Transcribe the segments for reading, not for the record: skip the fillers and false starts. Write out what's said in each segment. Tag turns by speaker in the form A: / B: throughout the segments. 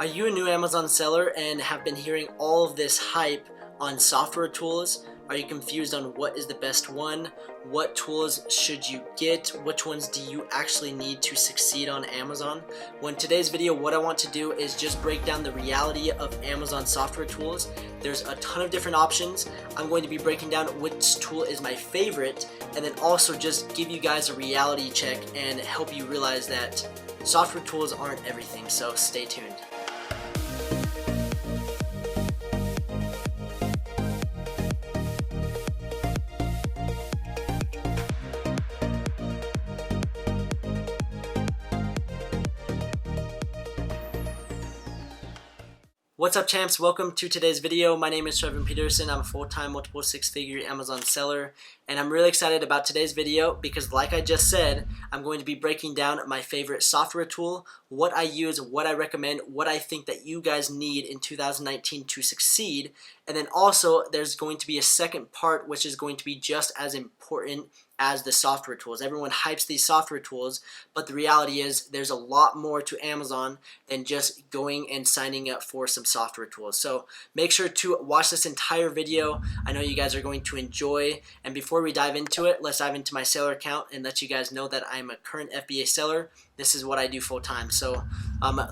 A: Are you a new Amazon seller and have been hearing all of this hype on software tools? Are you confused on what is the best one? What tools should you get? Which ones do you actually need to succeed on Amazon? Well, in today's video, what I want to do is just break down the reality of Amazon software tools. There's a ton of different options. I'm going to be breaking down which tool is my favorite, and then also just give you guys a reality check and help you realize that software tools aren't everything, so stay tuned. What's up, champs? Welcome to today's video. My name is Trevor Peterson. I'm a full-time multiple six-figure Amazon seller, and I'm really excited about today's video because, like I just said, I'm going to be breaking down my favorite software tool, what I use, what I recommend, what I think that you guys need in 2019 to succeed, and then also there's going to be a second part which is going to be just as important as the software tools. Everyone hypes these software tools, but the reality is there's a lot more to Amazon than just going and signing up for some software tools. So make sure to watch this entire video. I know you guys are going to enjoy. And before we dive into it, let's dive into my seller account and let you guys know that I'm a current FBA seller. This is what I do full time. So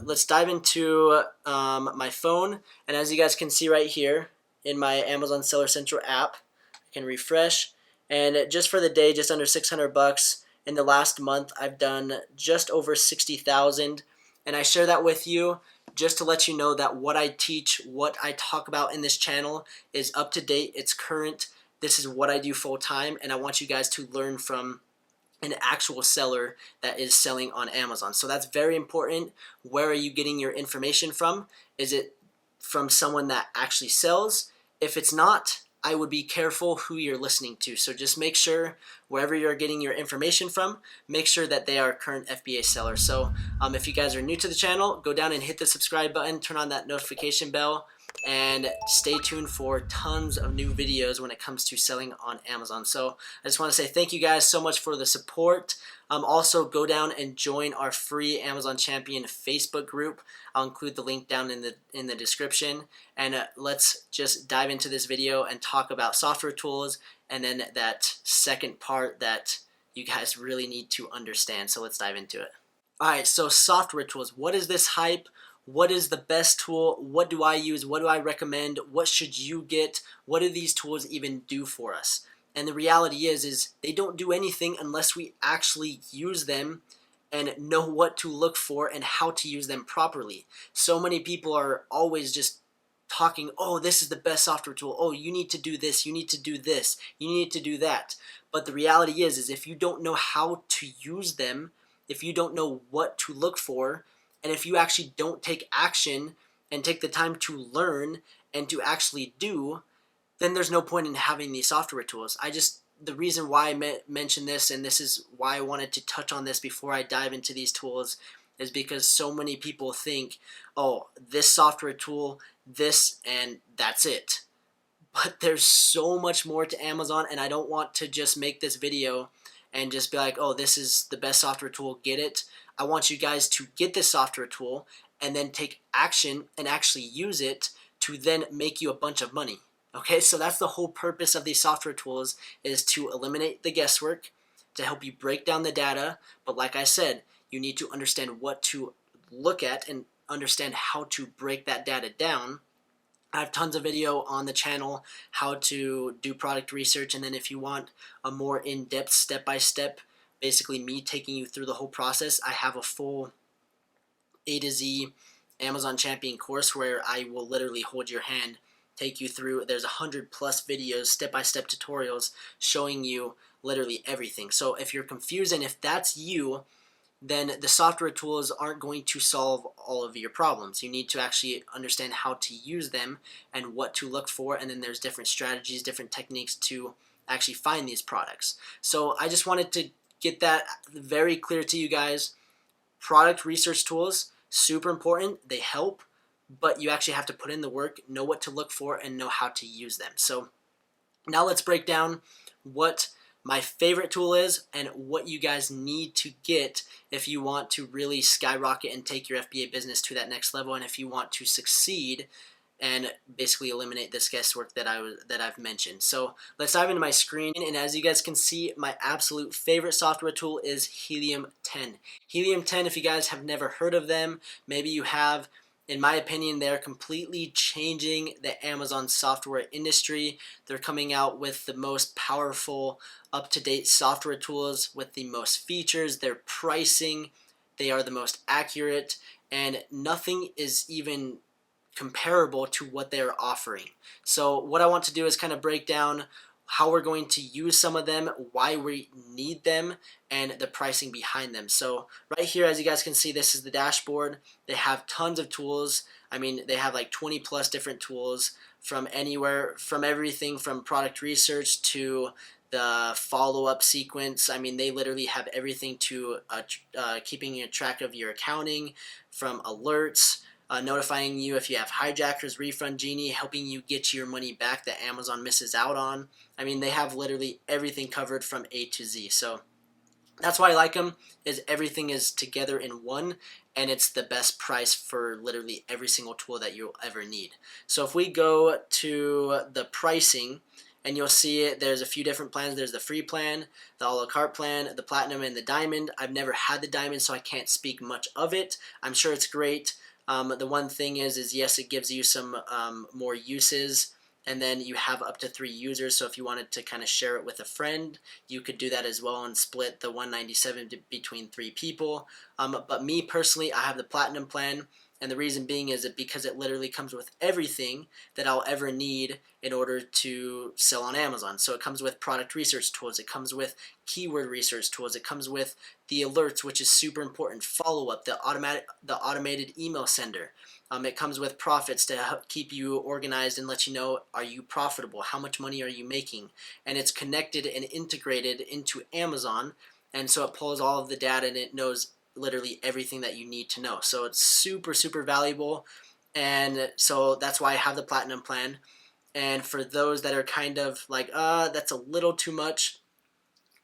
A: let's dive into my phone. And as you guys can see right here in my Amazon Seller Central app, I can refresh. And just for the day, just under 600 bucks. In the last month, I've done just over 60,000. And I share that with you just to let you know that what I teach, what I talk about in this channel is up to date. It's current. This is what I do full time. And I want you guys to learn from an actual seller that is selling on Amazon. So that's very important. Where are you getting your information from? Is it from someone that actually sells? If it's not, I would be careful who you're listening to. So just make sure wherever you're getting your information from, make sure that they are current FBA sellers. So if you guys are new to the channel, go down and hit the subscribe button, turn on that notification bell, and stay tuned for tons of new videos when it comes to selling on Amazon. So I just want to say thank you guys so much for the support. Also, go down and join our free Amazon Champion Facebook group. I'll include the link down in the description. And let's just dive into this video and talk about software tools and then that second part that you guys really need to understand. So let's dive into it. All right, so software tools. What is this hype? What is the best tool? What do I use? What do I recommend? What should you get? What do these tools even do for us? And the reality is they don't do anything unless we actually use them and know what to look for and how to use them properly. So many people are always just talking, oh, this is the best software tool. Oh, you need to do this. You need to do this. You need to do that. But the reality is if you don't know how to use them, if you don't know what to look for, and if you actually don't take action and take the time to learn and to actually do, then there's no point in having these software tools. The reason why I mentioned this, and this is why I wanted to touch on this before I dive into these tools, is because so many people think, oh, this software tool, this, and that's it. But there's so much more to Amazon, and I don't want to just make this video and just be like, oh, this is the best software tool, get it. I want you guys to get this software tool and then take action and actually use it to then make you a bunch of money. Okay, so that's the whole purpose of these software tools, is to eliminate the guesswork, to help you break down the data. But like I said, you need to understand what to look at and understand how to break that data down. I have tons of video on the channel how to do product research, and then if you want a more in-depth step-by-step, basically me taking you through the whole process, I have a full A to Z Amazon Champion course where I will literally hold your hand, take you through. There's 100+ videos, step-by-step tutorials showing you literally everything. So if you're confused and if that's you, then the software tools aren't going to solve all of your problems. You need to actually understand how to use them and what to look for, and then there's different strategies, different techniques to actually find these products. So I just wanted to get that very clear to you guys. Product research tools, super important. They help, but you actually have to put in the work, know what to look for, and know how to use them. So now let's break down what my favorite tool is and what you guys need to get if you want to really skyrocket and take your FBA business to that next level, and if you want to succeed and basically eliminate this guesswork that I've mentioned. So let's dive into my screen, and as you guys can see, my absolute favorite software tool is Helium 10. Helium 10, if you guys have never heard of them, maybe you have. In my opinion, they're completely changing the Amazon software industry. They're coming out with the most powerful, up-to-date software tools with the most features. Their pricing, they are the most accurate, and nothing is even comparable to what they're offering. So what I want to do is kind of break down how we're going to use some of them, why we need them, and the pricing behind them. So right here, as you guys can see, this is the dashboard. They have tons of tools. I mean, they have like 20 plus different tools from anywhere, from everything from product research to the follow-up sequence. I mean, they literally have everything to keeping a track of your accounting, from alerts, notifying you if you have hijackers, refund genie, helping you get your money back that Amazon misses out on. I mean, they have literally everything covered from A to Z. So that's why I like them, is everything is together in one, and it's the best price for literally every single tool that you'll ever need. So if we go to the pricing, and you'll see it, there's a few different plans. There's the free plan, the a la carte plan, the platinum, and the diamond. I've never had the diamond, so I can't speak much of it. I'm sure it's great. The one thing is yes, it gives you some more uses, and then you have up to 3 users. So if you wanted to kind of share it with a friend, you could do that as well and split the 197 between 3 people. But me personally, I have the platinum plan. And the reason being is that because it literally comes with everything that I'll ever need in order to sell on Amazon. So it comes with product research tools, it comes with keyword research tools, it comes with the alerts, which is super important, follow-up, the automated email sender. It comes with profits to help keep you organized and let you know, are you profitable? How much money are you making? And it's connected and integrated into Amazon, and so it pulls all of the data and it knows literally everything that you need to know. So it's super, super valuable, and so that's why I have the platinum plan. And for those that are kind of like, that's a little too much,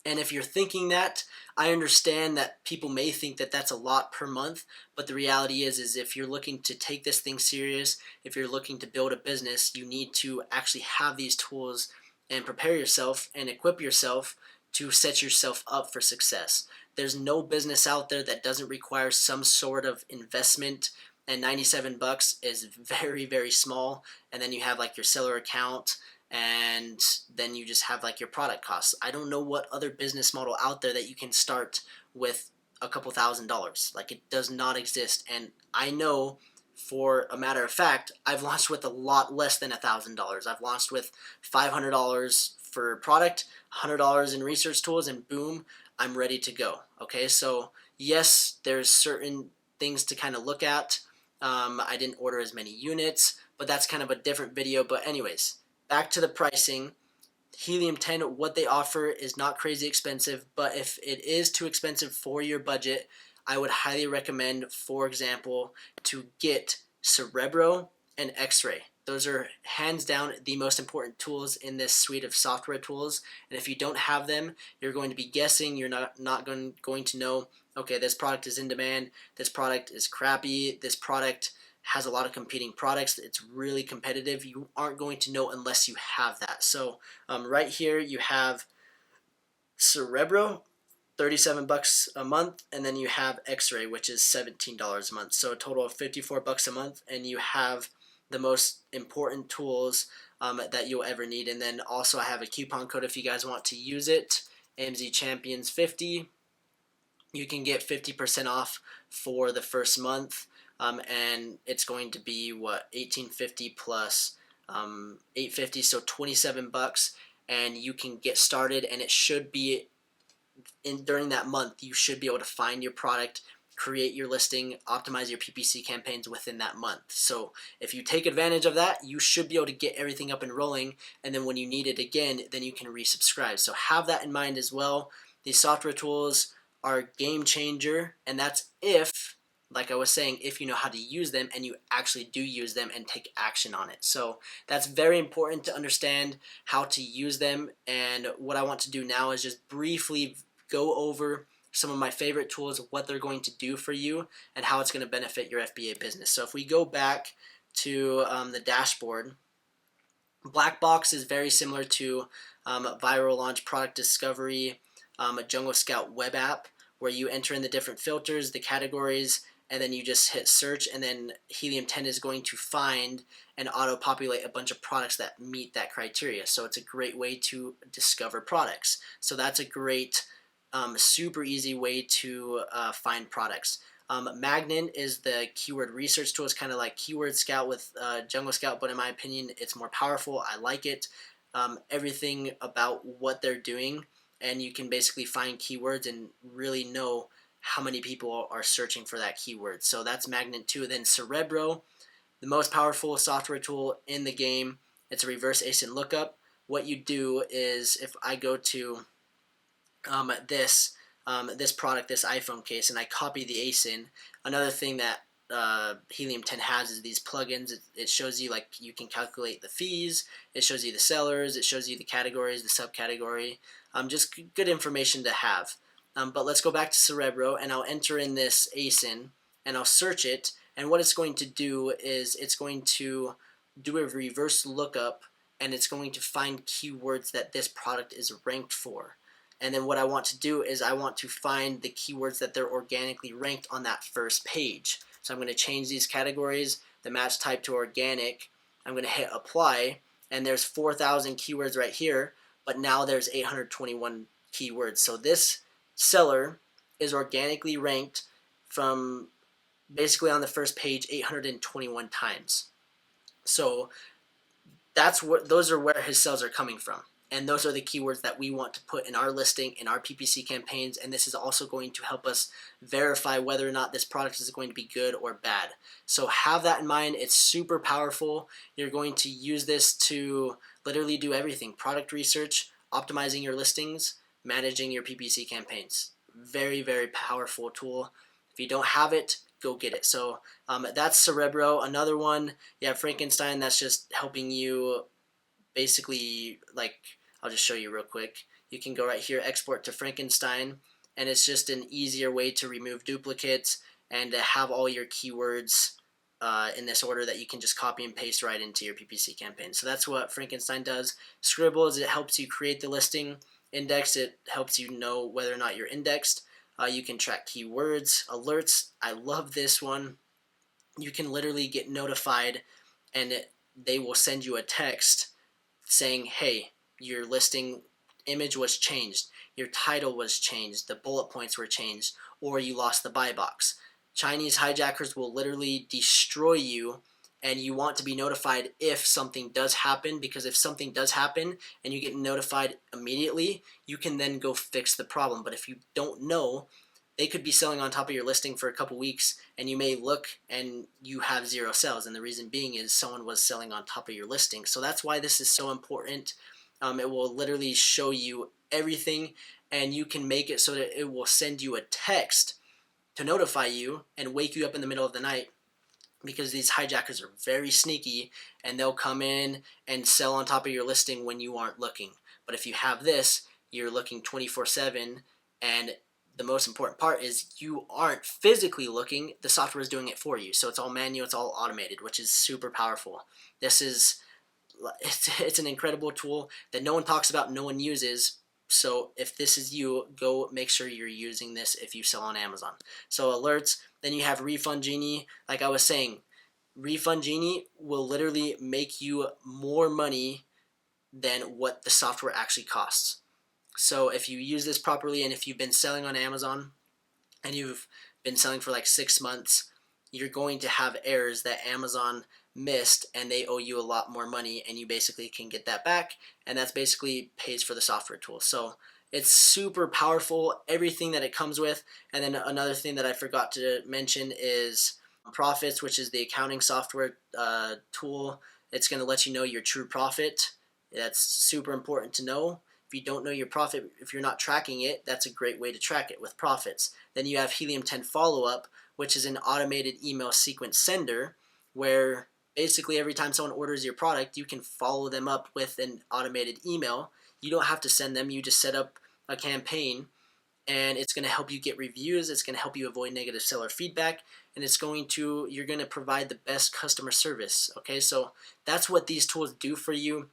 A: and if you're thinking that, I understand that people may think that that's a lot per month, but the reality is if you're looking to take this thing serious, if you're looking to build a business, you need to actually have these tools and prepare yourself and equip yourself to set yourself up for success. There's no business out there that doesn't require some sort of investment, and 97 bucks is very, very small. And then you have like your seller account, and then you just have like your product costs. I don't know what other business model out there that you can start with a couple $1,000s. Like, it does not exist. And I know for a matter of fact, I've launched with a lot less than $1,000. I've launched with $500 for product, $100 in research tools, and boom, I'm ready to go. Okay, so yes, there's certain things to kind of look at. I didn't order as many units, but that's kind of a different video. But anyways, back to the pricing. Helium 10, what they offer is not crazy expensive, but if it is too expensive for your budget, I would highly recommend, for example, to get Cerebro and X-Ray. Those are hands down the most important tools in this suite of software tools. And if you don't have them, you're going to be guessing. You're not going to know, okay, this product is in demand, this product is crappy, this product has a lot of competing products, it's really competitive. You aren't going to know unless you have that. So right here you have Cerebro, 37 bucks a month, and then you have X-Ray, which is $17 a month. So a total of 54 bucks a month, and you have the most important tools that you'll ever need. And then also I have a coupon code if you guys want to use it, AMZ Champions 50. You can get 50% off for the first month, and it's going to be what, $18.50 plus $8.50, so 27 bucks, and you can get started. And it should be during that month, you should be able to find your product, create your listing, optimize your PPC campaigns within that month. So if you take advantage of that, you should be able to get everything up and rolling, and then when you need it again, then you can resubscribe. So have that in mind as well. These software tools are a game changer, and that's if, like I was saying, if you know how to use them and you actually do use them and take action on it. So that's very important to understand how to use them. And what I want to do now is just briefly go over some of my favorite tools, what they're going to do for you, and how it's going to benefit your FBA business. So if we go back to the dashboard, Black Box is very similar to Viral Launch Product Discovery, a Jungle Scout web app, where you enter in the different filters, the categories, and then you just hit search, and then Helium 10 is going to find and auto-populate a bunch of products that meet that criteria. So it's a great way to discover products. So that's a great, super easy way to find products. Magnin is the keyword research tool. It's kind of like Keyword Scout with Jungle Scout, but in my opinion, it's more powerful. I like it. Everything about what they're doing, and you can basically find keywords and really know how many people are searching for that keyword. So that's Magnin 2. Then Cerebro, the most powerful software tool in the game. It's a reverse ASIN lookup. What you do is, if I go to this product, this iPhone case, and I copy the ASIN, another thing that Helium 10 has is these plugins. It shows you, like, you can calculate the fees, it shows you the sellers, it shows you the categories, the subcategory, just good information to have. But let's go back to Cerebro, and I'll enter in this ASIN, and I'll search it, and what it's going to do is it's going to do a reverse lookup, and it's going to find keywords that this product is ranked for. And then what I want to do is I want to find the keywords that they're organically ranked on that first page. So I'm going to change these categories, the match type to organic. I'm going to hit apply, and there's 4,000 keywords right here, but now there's 821 keywords. So this seller is organically ranked from basically on the first page 821 times. So those are where his sales are coming from. And those are the keywords that we want to put in our listing, in our PPC campaigns, and this is also going to help us verify whether or not this product is going to be good or bad. So have that in mind. It's super powerful. You're going to use this to literally do everything: product research, optimizing your listings, managing your PPC campaigns. Very, very powerful tool. If you don't have it, go get it. So that's Cerebro. Another one, you have Frankenstein. That's just helping you basically, like, I'll just show you real quick. You can go right here, export to Frankenstein, and it's just an easier way to remove duplicates and to have all your keywords in this order that you can just copy and paste right into your PPC campaign. So that's what Frankenstein does. Scribble is, it helps you create the listing. Index, it helps you know whether or not you're indexed. You can track keywords. Alerts, I love this one. You can literally get notified, and they will send you a text saying, hey, your listing image was changed, your title was changed, the bullet points were changed, or you lost the buy box. Chinese hijackers will literally destroy you, and you want to be notified if something does happen, because if something does happen and you get notified immediately, you can then go fix the problem. But if you don't know, they could be selling on top of your listing for a couple weeks, and you may look and you have 0 sales, and the reason being is someone was selling on top of your listing. So that's why this is so important. It will literally show you everything, and you can make it so that it will send you a text to notify you and wake you up in the middle of the night, because these hijackers are very sneaky, and they'll come in and sell on top of your listing when you aren't looking. But if you have this, you're looking 24/7, and the most important part is you aren't physically looking, the software is doing it for you. So it's all manual, it's all automated, which is super powerful. It's an incredible tool that no one talks about, no one uses. So if this is you, go make sure you're using this if you sell on Amazon. So alerts, then you have Refund Genie. Like I was saying, Refund Genie will literally make you more money than what the software actually costs. So if you use this properly, and if you've been selling on Amazon and you've been selling for like 6 months, you're going to have errors that Amazon missed, and they owe you a lot more money, and you basically can get that back, and that's basically pays for the software tool. So it's super powerful, everything that it comes with. And then another thing that I forgot to mention is Profits, which is the accounting software tool. It's going to let you know your true profit. That's super important to know. If you don't know your profit, if you're not tracking it, that's a great way to track it with Profits. Then you have Helium 10 Follow-Up, which is an automated email sequence sender, where basically every time someone orders your product, you can follow them up with an automated email. You don't have to send them, you just set up a campaign, and it's going to help you get reviews, it's going to help you avoid negative seller feedback, and you're going to provide the best customer service. Okay, so that's what these tools do for you.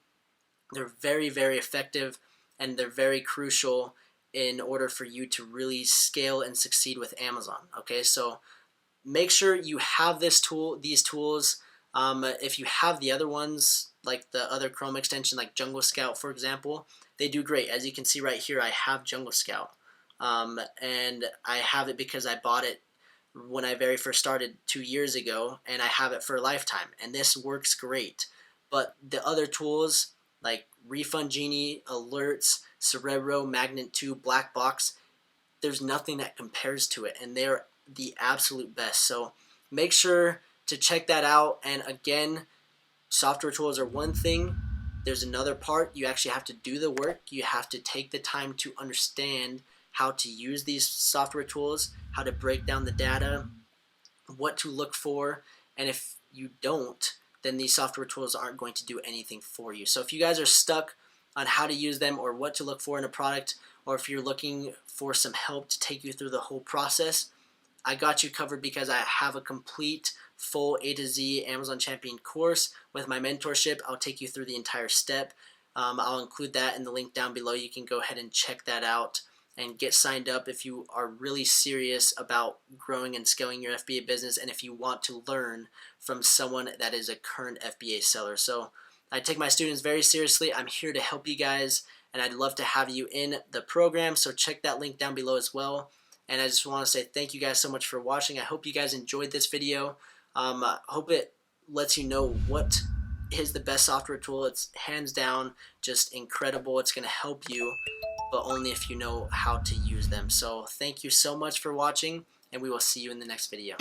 A: They're very, very effective, and they're very crucial in order for you to really scale and succeed with Amazon. Okay, so make sure you have these tools. If you have the other ones, like the other Chrome extension, like Jungle Scout, for example, they do great. As you can see right here, I have Jungle Scout, and I have it because I bought it when I very first started 2 years ago, and I have it for a lifetime, and this works great. But the other tools like Refund Genie, Alerts, Cerebro, Magnet 2, Black Box, there's nothing that compares to it, and they're the absolute best. So make sure to check that out. And again, software tools are one thing. There's another part. You actually have to do the work. You have to take the time to understand how to use these software tools, how to break down the data, what to look for, and if you don't, then these software tools aren't going to do anything for you. So if you guys are stuck on how to use them or what to look for in a product, or if you're looking for some help to take you through the whole process, I got you covered, because I have a complete full A to Z Amazon Champion course with my mentorship. I'll take you through the entire step. I'll include that in the link down below. You can go ahead and check that out and get signed up if you are really serious about growing and scaling your FBA business, and if you want to learn from someone that is a current FBA seller. So I take my students very seriously. I'm here to help you guys, and I'd love to have you in the program. So check that link down below as well. And I just want to say thank you guys so much for watching. I hope you guys enjoyed this video. I hope it lets you know what is the best software tool. It's hands down just incredible. It's going to help you, but only if you know how to use them. So thank you so much for watching, and we will see you in the next video.